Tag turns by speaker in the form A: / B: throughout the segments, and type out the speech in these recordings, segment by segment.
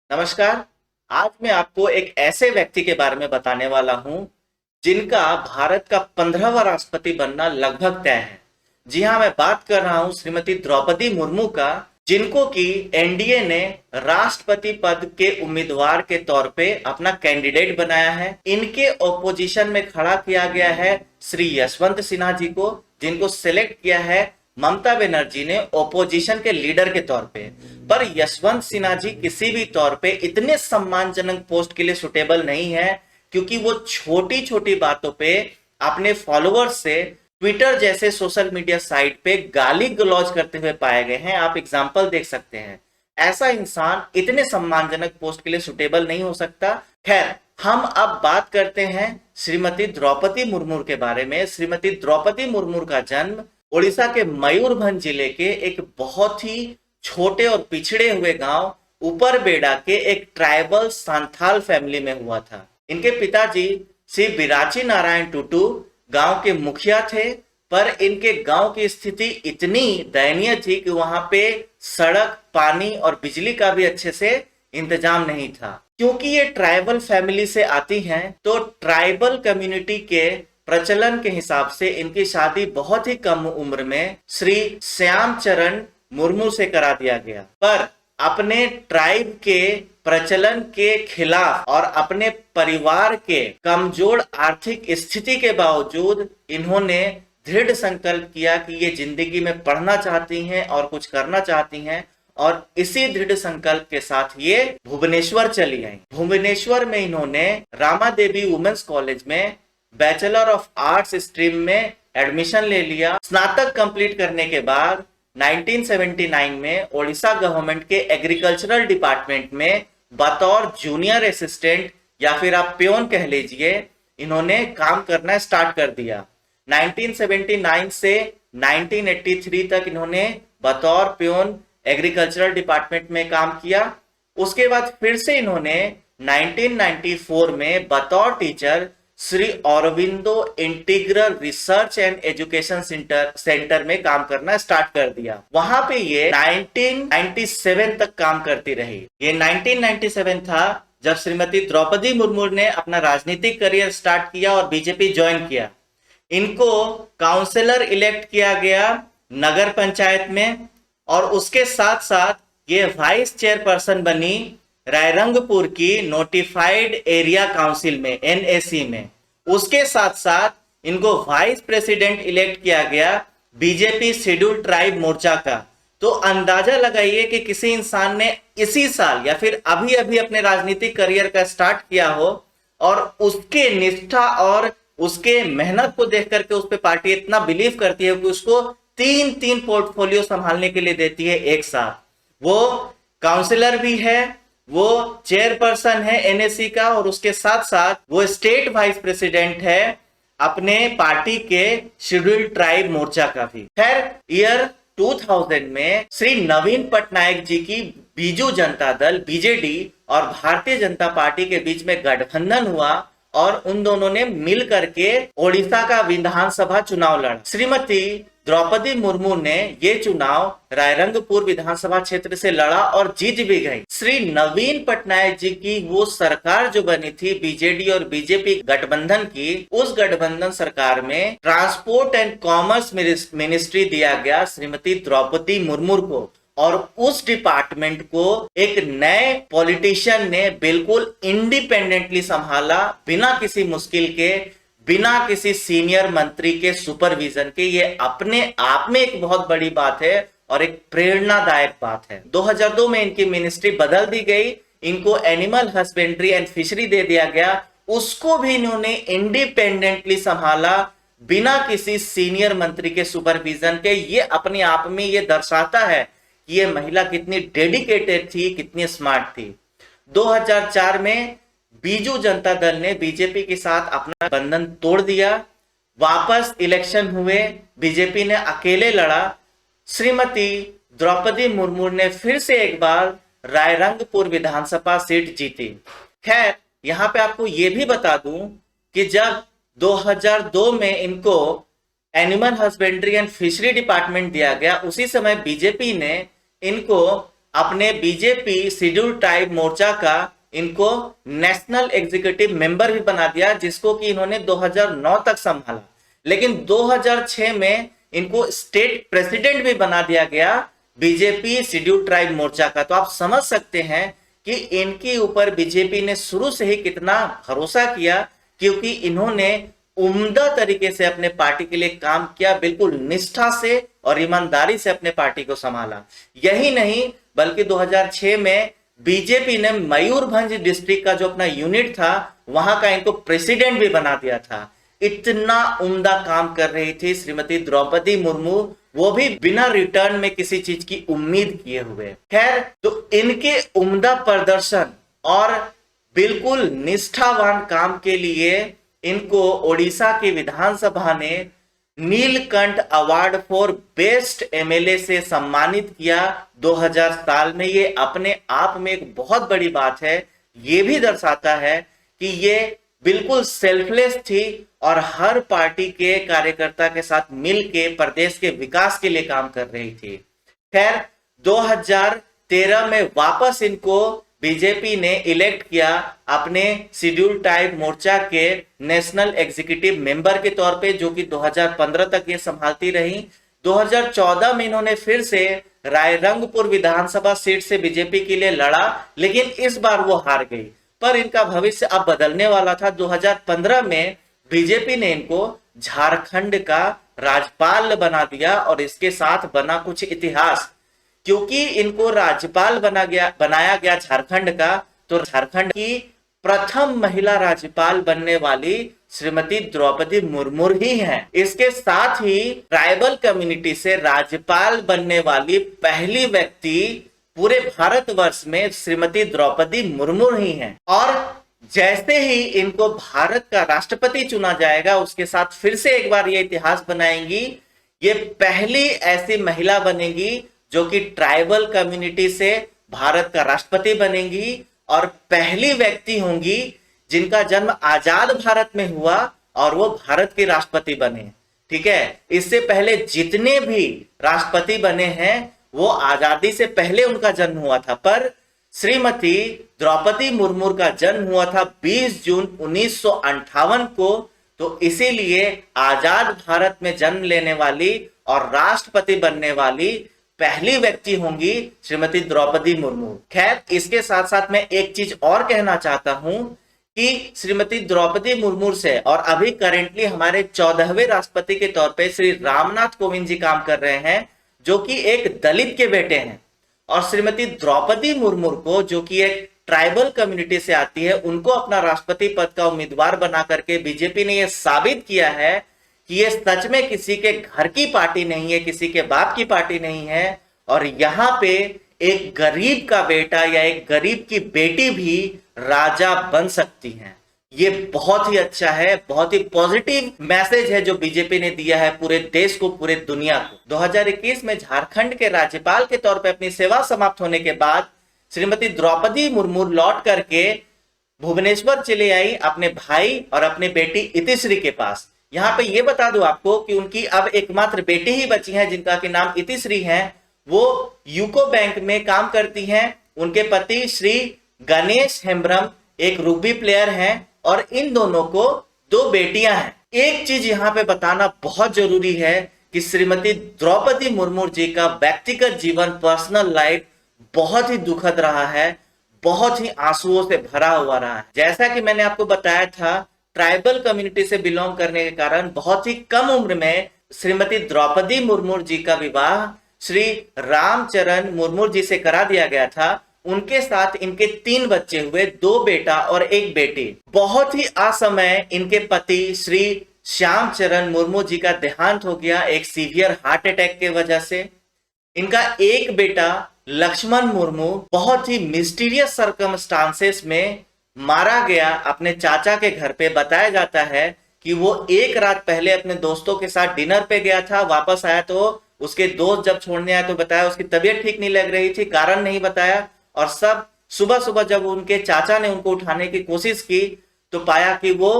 A: नमस्कार। आज मैं आपको एक ऐसे व्यक्ति के बारे में बताने वाला हूं जिनका भारत का 15वां राष्ट्रपति बनना लगभग तय है। जी हां, मैं बात कर रहा हूं श्रीमती द्रौपदी मुर्मू का, जिनको कि एनडीए ने राष्ट्रपति पद के उम्मीदवार के तौर पे अपना कैंडिडेट बनाया है। इनके ओपोजिशन में खड़ा किया गया है श्री यशवंत सिन्हा जी को, जिनको सिलेक्ट किया है ममता बनर्जी ने ओपोजिशन के लीडर के तौर पे। पर यशवंत सिन्हा जी किसी भी तौर पे इतने सम्मानजनक पोस्ट के लिए सुटेबल नहीं है, क्योंकि वो छोटी छोटी बातों पे अपने फॉलोअर्स से ट्विटर जैसे सोशल मीडिया साइट पे गाली गलौज करते हुए पाए गए हैं। आप एग्जाम्पल देख सकते हैं। ऐसा इंसान इतने सम्मानजनक पोस्ट के लिए सुटेबल नहीं हो सकता। खैर, हम अब बात करते हैं श्रीमती द्रौपदी मुर्मू के बारे में। श्रीमती द्रौपदी मुर्मू का जन्म ओडिशा के मयूरभंज जिले के एक बहुत ही छोटे और पिछड़े हुए गांव ऊपरबेड़ा के एक ट्राइबल संथाल फैमिली में हुआ था। इनके पिताजी श्री बिराची नारायण टूटू गांव के मुखिया थे, पर इनके गांव की स्थिति इतनी दयनीय थी कि वहां पे सड़क, पानी और बिजली का भी अच्छे से इंतजाम नहीं था। क्योंकि ये ट्राइबल फैमिली से आती हैं, तो ट्राइबल कम्युनिटी के प्रचलन के हिसाब से इनकी शादी बहुत ही कम उम्र में श्री श्यामचरण मुर्मू से करा दिया गया। पर अपने ट्राइब के प्रचलन के खिलाफ और अपने परिवार के कमजोर आर्थिक स्थिति के बावजूद इन्होंने दृढ़ संकल्प किया कि ये जिंदगी में पढ़ना चाहती हैं और कुछ करना चाहती हैं, और इसी दृढ़ संकल्प के साथ ये भुवनेश्वर चली आई। भुवनेश्वर में इन्होंने रामा देवी वुमेन्स कॉलेज में बैचलर ऑफ आर्ट्स स्ट्रीम में एडमिशन ले लिया। स्नातक कंप्लीट करने के बाद 1979 में ओडिशा गवर्नमेंट के एग्रीकल्चरल डिपार्टमेंट में बतौर जूनियर असिस्टेंट या फिर आप प्योन कह लीजिए, इन्होंने काम करना स्टार्ट कर दिया। 1979 से 1983 तक इन्होंने बतौर प्योन एग्रीकल्चरल डिपार्टमेंट में काम किया। उसके बाद फिर से इन्होंने 1994 में बतौर teacher Shri Aurobindo integral research and education centre में काम करना स्टार्ट कर दिया। वहां पे ये 1997 तक काम करती रही। ये 1997 था जब श्रीमती द्रौपदी मुर्मू ने अपना राजनीतिक करियर स्टार्ट किया और बीजेपी ज्वाइन किया। इनको काउंसलर इलेक्ट किया गया नगर पंचायत में, और उसके साथ साथ ये वाइस चेयरपर्सन बनी रायरंगपुर की नोटिफाइड एरिया काउंसिल में, एनएसी में। उसके साथ साथ इनको वाइस प्रेसिडेंट इलेक्ट किया गया बीजेपी शेड्यूल्ड ट्राइब मोर्चा का। तो अंदाजा लगाइए कि किसी इंसान ने इसी साल या फिर अभी अभी अपने राजनीतिक करियर का स्टार्ट किया हो, और उसके निष्ठा और उसके मेहनत को देख करके उस पर पार्टी इतना बिलीव करती है कि उसको तीन तीन पोर्टफोलियो संभालने के लिए देती है एक साथ। वो काउंसिलर भी है, वो चेयरपर्सन है एनएसी का, और उसके साथ साथ वो स्टेट वाइस प्रेसिडेंट है अपने पार्टी के शेड्यूल्ड ट्राइब मोर्चा का भी। खैर, ईयर 2000 में श्री नवीन पटनायक जी की बीजू जनता दल बीजेडी और भारतीय जनता पार्टी के बीच में गठबंधन हुआ, और उन दोनों ने मिल करके ओडिशा का विधानसभा चुनाव लड़ा। श्रीमती द्रौपदी मुर्मू ने ये चुनाव रायरंगपुर विधानसभा क्षेत्र से लड़ा और जीत भी गई। श्री नवीन पटनायक जी की वो सरकार जो बनी थी बीजेडी और बीजेपी गठबंधन की, उस गठबंधन सरकार में ट्रांसपोर्ट एंड कॉमर्स मिनिस्ट्री दिया गया श्रीमती द्रौपदी मुर्मू को, और उस डिपार्टमेंट को एक नए पॉलिटिशियन ने बिल्कुल इंडिपेंडेंटली संभाला, बिना किसी मुश्किल के, बिना किसी सीनियर मंत्री के सुपरविजन के। ये अपने आप में एक बहुत बड़ी बात है और एक प्रेरणादायक बात है। 2002 में इनकी मिनिस्ट्री बदल दी गई, इनको एनिमल हस्बेंड्री एंड फिशरी दे दिया गया। उसको भी इन्होंने इंडिपेंडेंटली संभाला, बिना किसी सीनियर मंत्री के सुपरविजन के। ये अपने आप में ये दर्शाता है कि ये महिला कितनी डेडिकेटेड थी, कितनी स्मार्ट थी। 2004 में बीजू जनता दल ने बीजेपी के साथ अपना बंधन तोड़ दिया। वापस इलेक्शन हुए, बीजेपी ने अकेले लड़ा। श्रीमती द्रौपदी मुर्मू ने फिर से एक बार रायरंगपुर विधानसभा सीट जीती। खैर, यहां पे आपको यह भी बता दूं कि जब 2002 में इनको animal husbandry and fishery department दिया गया, उसी समय बीजेपी ने इनको अपने बीजेपी शेड्यूल ट्राइब मोर्चा का इनको नेशनल एग्जीक्यूटिव मेंबर भी बना दिया, जिसको कि इन्होंने 2009 तक संभाला। लेकिन 2006 में इनको स्टेट प्रेसिडेंट भी बना दिया गया बीजेपी शेड्यूल ट्राइब मोर्चा का। तो आप समझ सकते हैं कि इनके ऊपर बीजेपी ने शुरू से ही कितना भरोसा किया, क्योंकि इन्होंने उम्दा तरीके से अपने पार्टी के लिए काम किया, बिल्कुल निष्ठा से और ईमानदारी से अपने पार्टी को संभाला। यही नहीं बल्कि 2006 में बीजेपी ने मयूरभंज डिस्ट्रिक्ट का जो अपना यूनिट था वहां का इनको प्रेसिडेंट भी बना दिया था। इतना उम्दा काम कर रही थी श्रीमती द्रौपदी मुर्मू, वो भी बिना रिटर्न में किसी चीज की उम्मीद किए हुए। खैर, तो इनके उम्दा प्रदर्शन और बिल्कुल निष्ठावान काम के लिए इनको ओडिशा की विधानसभा ने Neelkanth award for best MLA से सम्मानित किया 2000 साल में। ये अपने आप में एक बहुत बड़ी बात है। ये भी दर्शाता है कि ये बिल्कुल सेल्फलेस थी और हर पार्टी के कार्यकर्ता के साथ मिलके प्रदेश के विकास के लिए काम कर रही थी। खैर, 2013 में वापस इनको बीजेपी ने इलेक्ट किया अपने शेड्यूल ट्राइब मोर्चा के नेशनल एग्जीक्यूटिव मेंबर के तौर पे, जो कि 2015 तक ये संभालती रही। 2014 में इन्होंने फिर से रायरंगपुर विधानसभा सीट से बीजेपी के लिए लड़ा, लेकिन इस बार वो हार गई। पर इनका भविष्य अब बदलने वाला था। 2015 में बीजेपी ने इनको झारखंड का राज्यपाल बना दिया और इसके साथ बना कुछ इतिहास, क्योंकि इनको राज्यपाल बनाया गया झारखंड का, तो झारखंड की प्रथम महिला राज्यपाल बनने वाली श्रीमती द्रौपदी मुर्मू ही हैं। इसके साथ ही ट्राइबल कम्युनिटी से राज्यपाल बनने वाली पहली व्यक्ति पूरे भारतवर्ष में श्रीमती द्रौपदी मुर्मू ही हैं। और जैसे ही इनको भारत का राष्ट्रपति चुना जाएगा, उसके साथ फिर से एक बार ये इतिहास बनाएंगी। ये पहली ऐसी महिला बनेगी जो कि ट्राइबल कम्युनिटी से भारत का राष्ट्रपति बनेंगी और पहली व्यक्ति होंगी जिनका जन्म आजाद भारत में हुआ और वो भारत के राष्ट्रपति बने। ठीक है, इससे पहले जितने भी राष्ट्रपति बने हैं वो आजादी से पहले उनका जन्म हुआ था, पर श्रीमती द्रौपदी मुर्मू का जन्म हुआ था 20 जून 1958 को। तो इसीलिए आजाद भारत में जन्म लेने वाली और राष्ट्रपति बनने वाली पहली व्यक्ति होंगी श्रीमती द्रौपदी मुर्मू। खैर, इसके साथ साथ मैं एक चीज और कहना चाहता हूं कि श्रीमती द्रौपदी मुर्मू से और अभी करेंटली हमारे 14वें राष्ट्रपति के तौर पे श्री रामनाथ कोविंद जी काम कर रहे हैं, जो कि एक दलित के बेटे हैं। और श्रीमती द्रौपदी मुर्मू को, जो कि एक ट्राइबल कम्युनिटी से आती है, उनको अपना राष्ट्रपति पद का उम्मीदवार बना करके बीजेपी ने यह साबित किया है कि ये सच में किसी के घर की पार्टी नहीं है, किसी के बाप की पार्टी नहीं है। और यहाँ पे एक गरीब का बेटा या एक गरीब की बेटी भी राजा बन सकती हैं। ये बहुत ही अच्छा है, बहुत ही पॉजिटिव मैसेज है जो बीजेपी ने दिया है पूरे देश को, पूरे दुनिया को। 2021 में झारखंड के राज्यपाल के तौर पर अपनी सेवा समाप्त होने के बाद श्रीमती द्रौपदी मुर्मू लौट करके भुवनेश्वर चले आई अपने भाई और अपने बेटी इतिश्री के पास। यहाँ पे ये बता दूं आपको कि उनकी अब एकमात्र बेटी ही बची है जिनका कि नाम इतिश्री है। वो यूको बैंक में काम करती हैं। उनके पति श्री गणेश हेम्ब्रम एक रुग्बी प्लेयर हैं और इन दोनों को 2 बेटियां हैं। एक चीज यहाँ पे बताना बहुत जरूरी है कि श्रीमती द्रौपदी मुर्मू जी का व्यक्तिगत जीवन, पर्सनल लाइफ बहुत ही दुखद रहा है, बहुत ही आंसुओं से भरा हुआ रहा है। जैसा कि मैंने आपको बताया था, ट्राइबल कम्युनिटी से बिलोंग करने के कारण बहुत ही कम उम्र में श्रीमती द्रौपदी मुर्मू जी का विवाह श्री रामचरण मुर्मू जी से करा दिया गया था। उनके साथ इनके 3 बच्चे हुए, 2 बेटा और 1 बेटी। बहुत ही असमय इनके पति श्री श्यामचरण मुर्मू जी का देहांत हो गया एक सीवियर हार्ट अटैक के वजह से। इनका एक बेटा लक्ष्मण मुर्मू बहुत ही मिस्टीरियस सर्कमस्टांसेस में मारा गया अपने चाचा के घर पे। बताया जाता है कि वो एक रात पहले अपने दोस्तों के साथ डिनर पे गया था, वापस आया तो उसके दोस्त जब छोड़ने आए तो बताया उसकी तबीयत ठीक नहीं लग रही थी, कारण नहीं बताया। और सब सुबह सुबह जब उनके चाचा ने उनको उठाने की कोशिश की तो पाया कि वो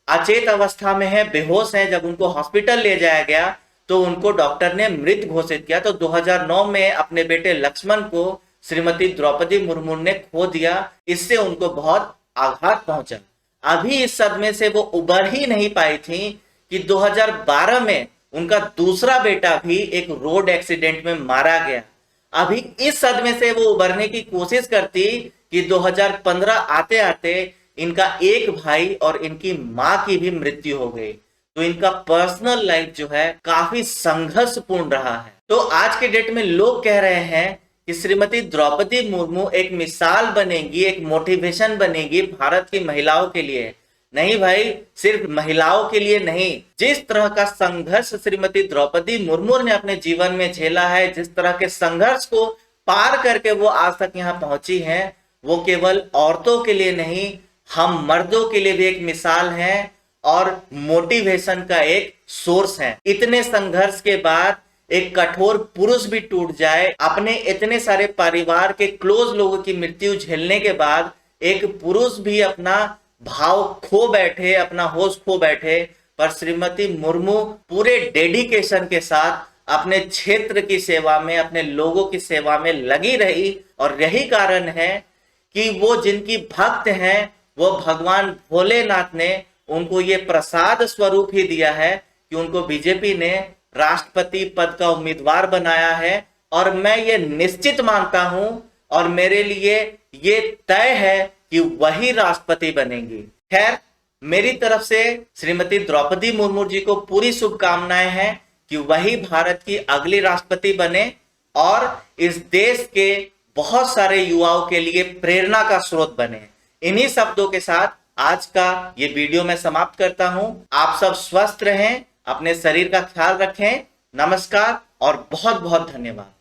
A: अचेत अवस्था में है, बेहोश है। जब उनको हॉस्पिटल ले जाया गया तो उनको डॉक्टर ने मृत घोषित किया। तो 2009 में अपने बेटे लक्ष्मण को श्रीमती द्रौपदी मुर्मू ने खो दिया, इससे उनको बहुत आघात पहुंचा। अभी इस सदमे से वो उबर ही नहीं पाई थी कि 2012 में उनका दूसरा बेटा भी एक रोड एक्सीडेंट में मारा गया। अभी इस सदमे से वो उबरने की कोशिश करती कि 2015 आते आते इनका एक भाई और इनकी मां की भी मृत्यु हो गई। तो इनका पर्सनल लाइफ जो है काफी संघर्षपूर्ण रहा है। तो आज के डेट में लोग कह रहे हैं कि श्रीमती द्रौपदी मुर्मू एक मिसाल बनेगी, एक मोटिवेशन बनेगी भारत की महिलाओं के लिए। नहीं भाई, सिर्फ महिलाओं के लिए नहीं, जिस तरह का संघर्ष श्रीमती द्रौपदी मुर्मू ने अपने जीवन में झेला है, जिस तरह के संघर्ष को पार करके वो आज तक यहाँ पहुंची हैं, वो केवल औरतों के लिए नहीं, हम मर्दों के लिए भी एक मिसाल है और मोटिवेशन का एक सोर्स है। इतने संघर्ष के बाद एक कठोर पुरुष भी टूट जाए, अपने इतने सारे परिवार के क्लोज लोगों की मृत्यु झेलने के बाद एक पुरुष भी अपना भाव खो बैठे, अपना होश खो बैठे, पर श्रीमती मुर्मू पूरे डेडिकेशन के साथ अपने क्षेत्र की सेवा में, अपने लोगों की सेवा में लगी रही। और यही कारण है कि वो जिनकी भक्त हैं, वो भगवान भोलेनाथ ने उनको ये प्रसाद स्वरूप ही दिया है कि उनको बीजेपी ने राष्ट्रपति पद का उम्मीदवार बनाया है। और मैं ये निश्चित मानता हूं और मेरे लिए ये तय है कि वही राष्ट्रपति बनेंगी। खैर, मेरी तरफ से श्रीमती द्रौपदी मुर्मू जी को पूरी शुभकामनाएं हैं कि वही भारत की अगली राष्ट्रपति बने और इस देश के बहुत सारे युवाओं के लिए प्रेरणा का स्रोत बने। इन्हीं शब्दों के साथ आज का ये वीडियो मैं समाप्त करता हूं। आप सब स्वस्थ रहें, अपने शरीर का ख्याल रखें। नमस्कार और बहुत बहुत धन्यवाद।